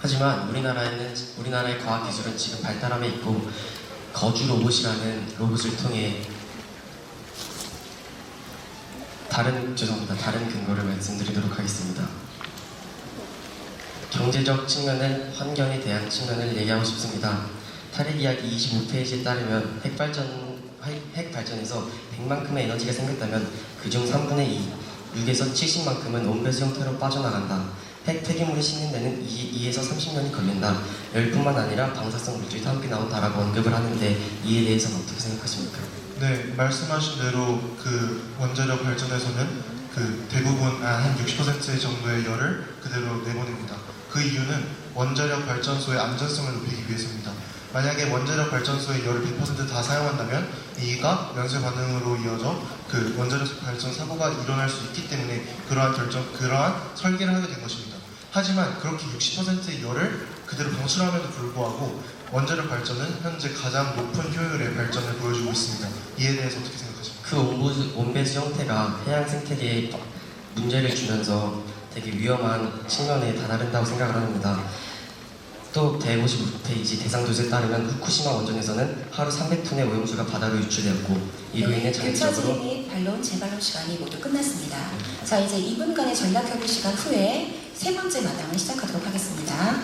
[SPEAKER 6] 하지만 우리나라의 과학 기술은 지금 발달함에 있고 거주 로봇이라는 로봇을 통해 다른 근거를 말씀드리도록 하겠습니다. 경제적 측면은 환경에 대한 측면을 얘기하고 싶습니다. 탈핵 이야기 25페이지에 따르면 핵 발전에서 100만큼의 에너지가 생겼다면 그중 3분의 2, 6에서 70만큼은 온배수 형태로 빠져나간다. 핵 폐기물이 식는 데는 2에서 30년이 걸린다. 열뿐만 아니라 방사성 물질도 함께 나온다라고 언급을 하는데 이에 대해서는 어떻게 생각하십니까?
[SPEAKER 7] 네, 말씀하신 대로 그 원자력 발전에서는 그 대부분 한 60% 정도의 열을 그대로 내보냅니다. 그 이유는 원자력 발전소의 안전성을 높이기 위해서입니다. 만약에 원자력 발전소의 열을 100% 다 사용한다면 이가 연쇄 반응으로 이어져 그 원자력 발전 사고가 일어날 수 있기 때문에 그러한 설계를 하게 된 것입니다. 하지만 그렇게 60%의 열을 그대로 방출함에도 불구하고 원자력 발전은 현재 가장 높은 효율의 발전을 보여주고 있습니다. 이에 대해서 어떻게 생각하십니까?
[SPEAKER 6] 그 온배수 형태가 해양 생태계에 문제를 주면서 되게 위험한 측면에 다다른다고 생각을 합니다. 또 155페이지 대상도서에 따르면 후쿠시마 원전에서는 하루 300톤의 오염수가 바다로 유출되었고 이로 인해 장기적으로
[SPEAKER 2] 및 반론, 재반론 시간이 모두 끝났습니다. 자, 이제 2분간의 전략협의 시간 후에 세 번째 마당을 시작하도록 하겠습니다.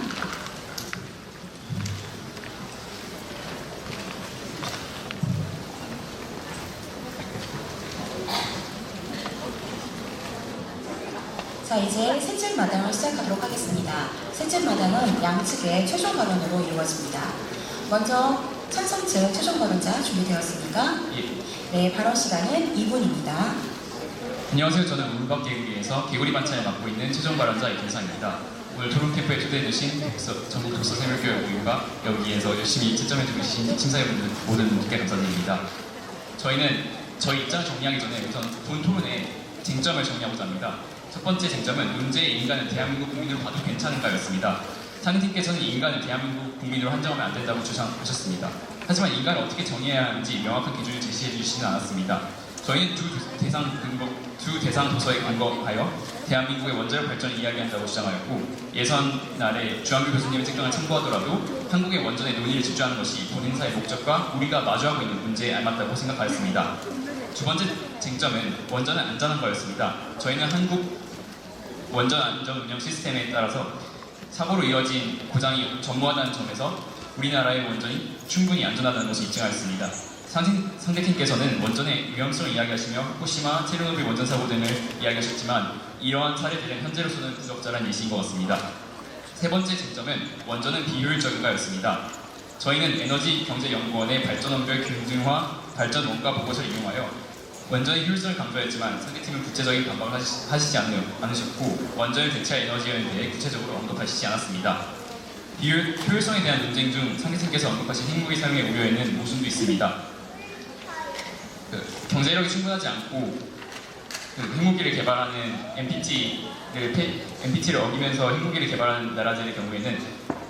[SPEAKER 2] 자, 이제 셋째 마당을 시작하도록 하겠습니다. 셋째 마당은 양측의 최종 발언으로 이루어집니다. 먼저 찬성 측 최종 발언자 준비되었습니까? 네, 발언 시간은 2분입니다.
[SPEAKER 8] 안녕하세요. 저는 울박 개구리에서 개구리 반찬을 맡고 있는 최종 발언자 이김상입니다. 오늘 토론 캠프에 초대해주신 전국 독서 생물교육위원과 여기에서 열심히 채점해주고 계신 심사위원들 모든 분들께 감사드립니다. 저희는 저희 입장을 정리하기 전에 우선 본 토론의 쟁점을 정리하고자 합니다. 첫 번째 쟁점은 문제의 인간은 대한민국 국민으로 봐도 괜찮은가였습니다. 상인팀께서는 인간을 대한민국 국민으로 한정하면 안 된다고 주장하셨습니다. 하지만 인간을 어떻게 정의해야 하는지 명확한 기준을 제시해 주시지는 않았습니다. 저희는 두 대상 도서에 근거하여 대한민국의 원자력 발전을 이야기한다고 주장하였고 예선날에 주한규 교수님의 책정을 참고하더라도 한국의 원전의 논의를 집중하는 것이 본 행사의 목적과 우리가 마주하고 있는 문제에 알맞다고 생각하였습니다. 두 번째 쟁점은 원전은 안전한 거였습니다. 저희는 한국 원전 안전 운영 시스템에 따라서 사고로 이어진 고장이 전무하다는 점에서 우리나라의 원전이 충분히 안전하다는 것을 입증하였습니다. 상대팀께서는 원전의 위험성을 이야기하시며 후쿠시마, 체르노빌 원전 사고 등을 이야기하셨지만 이러한 사례들은 현재로서는 부적절한 예시인 것 같습니다. 세 번째 쟁점은 원전은 비효율적인가였습니다. 저희는 에너지경제연구원의 발전원별 균등화 발전 원가 보고서를 이용하여 원전의 효율성을 강조했지만 상대팀은 구체적인 반박을 하시지 않으셨고 원전을 대체할 에너지에 대해 구체적으로 언급하시지 않았습니다. 효율성에 대한 논쟁 중 상대팀께서 언급하신 핵무기 사용의 우려에는 모순도 있습니다. 경제력이 충분하지 않고 핵무기를 개발하는 NPT를 어기면서 핵무기를 개발하는 나라들의 경우에는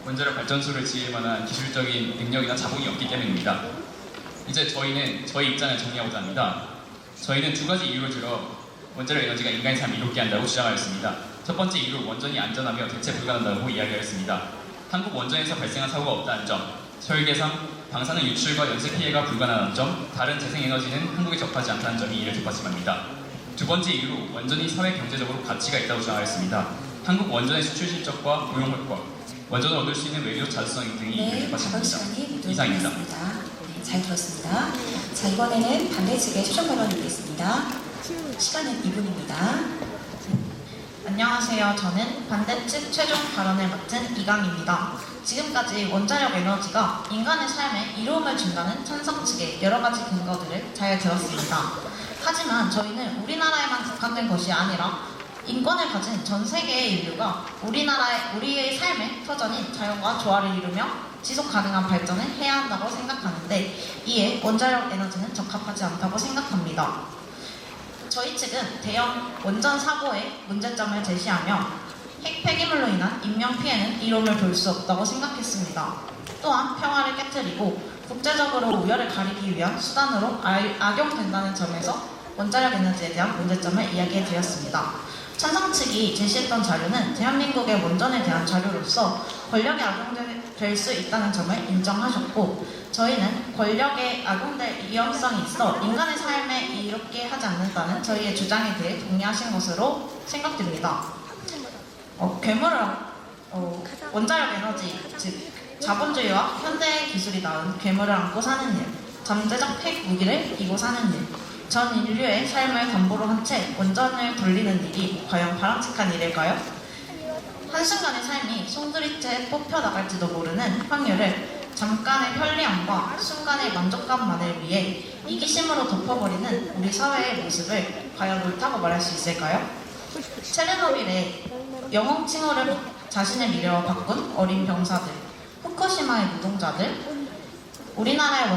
[SPEAKER 8] 원자력 발전소를 지을 만한 기술적인 능력이나 자본이 없기 때문입니다. 이제 저희는 저희 입장을 정리하고자 합니다. 저희는 두 가지 이유를 들어 원자력 에너지가 인간의 삶을 이롭게 한다고 주장하였습니다. 첫 번째 이유로 원전이 안전하며 대체 불가능하다고 이야기하였습니다. 한국 원전에서 발생한 사고가 없다는 점, 설계상 방사능 유출과 연쇄 피해가 불가능하다는 점, 다른 재생에너지는 한국에 적합하지 않다는 점이 이를 뒷받침합니다. 두 번째 이유로 원전이 사회 경제적으로 가치가 있다고 주장하였습니다. 한국 원전의 수출 실적과 고용 효과, 원전을 얻을 수 있는 외교적 자주성 등이 이를 뒷받침합니다. 이상입니다.
[SPEAKER 2] 네, 잘 들었습니다. 자, 이번에는 반대 측의 최종 발언을 드리겠습니다. 시간은 2분입니다.
[SPEAKER 5] 안녕하세요. 저는 반대측 최종 발언을 맡은 이강입니다. 지금까지 원자력 에너지가 인간의 삶에 이로움을 준다는 찬성 측의 여러 가지 근거들을 잘 들었습니다. 하지만 저희는 우리나라에만 국한된 것이 아니라 인권을 가진 전 세계의 인류가 우리의 삶의 터전인 자연과 조화를 이루며 지속 가능한 발전을 해야 한다고 생각하는데 이에 원자력 에너지는 적합하지 않다고 생각합니다. 저희 측은 대형 원전 사고의 문제점을 제시하며 핵 폐기물로 인한 인명 피해는 이론을 볼 수 없다고 생각했습니다. 또한 평화를 깨트리고 국제적으로 우열을 가리기 위한 수단으로 악용된다는 점에서 원자력 에너지에 대한 문제점을 이야기해 드렸습니다. 찬성 측이 제시했던 자료는 대한민국의 원전에 대한 자료로서 권력에 악용될 수 있다는 점을 인정하셨고 저희는 권력에 악용될 위험성이 있어 인간의 삶에 이롭게 하지 않는다는 저희의 주장에 대해 동의하신 것으로 생각됩니다. 원자력 에너지, 즉 자본주의와 현대 기술이 낳은 괴물을 안고 사는 일, 잠재적 핵 무기를 이고 사는 일, 전 인류의 삶을 담보로 한 채 원전을 돌리는 일이 과연 바람직한 일일까요? 한순간의 삶이 송두리째 뽑혀나갈지도 모르는 확률을 잠깐의 편리함과 순간의 만족감만을 위해 이기심으로 덮어버리는 우리 사회의 모습을 과연 옳다고 말할 수 있을까요? 체르노빌의 영웅 칭호를 자신의 미래와 바꾼 어린 병사들, 후쿠시마의 노동자들, 우리나라의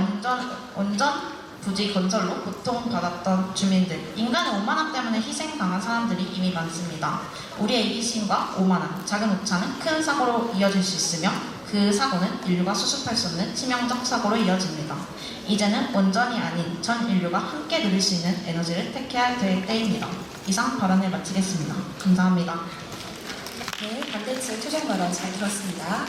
[SPEAKER 5] 원전 부지 건설로 고통받았던 주민들, 인간의 오만함 때문에 희생당한 사람들이 이미 많습니다. 우리의 이기심과 오만함, 작은 오차는 큰 사고로 이어질 수 있으며 그 사고는 인류가 수습할 수 없는 치명적 사고로 이어집니다. 이제는 원전이 아닌 전 인류가 함께 누릴 수 있는 에너지를 택해야 될 때입니다. 이상 발언을 마치겠습니다. 감사합니다.
[SPEAKER 2] 네, 반대측 최종 발언 잘 들었습니다.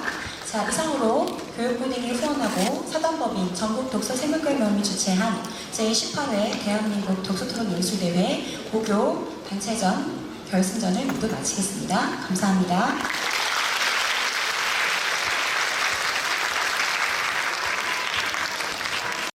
[SPEAKER 2] 자, 이상으로 교육부등이 후원하고 사단법인 전국 독서 생물교육 모임이 주최한 제18회 대한민국 독서토론 논술대회 고교 단체전 결승전을 모두 마치겠습니다. 감사합니다.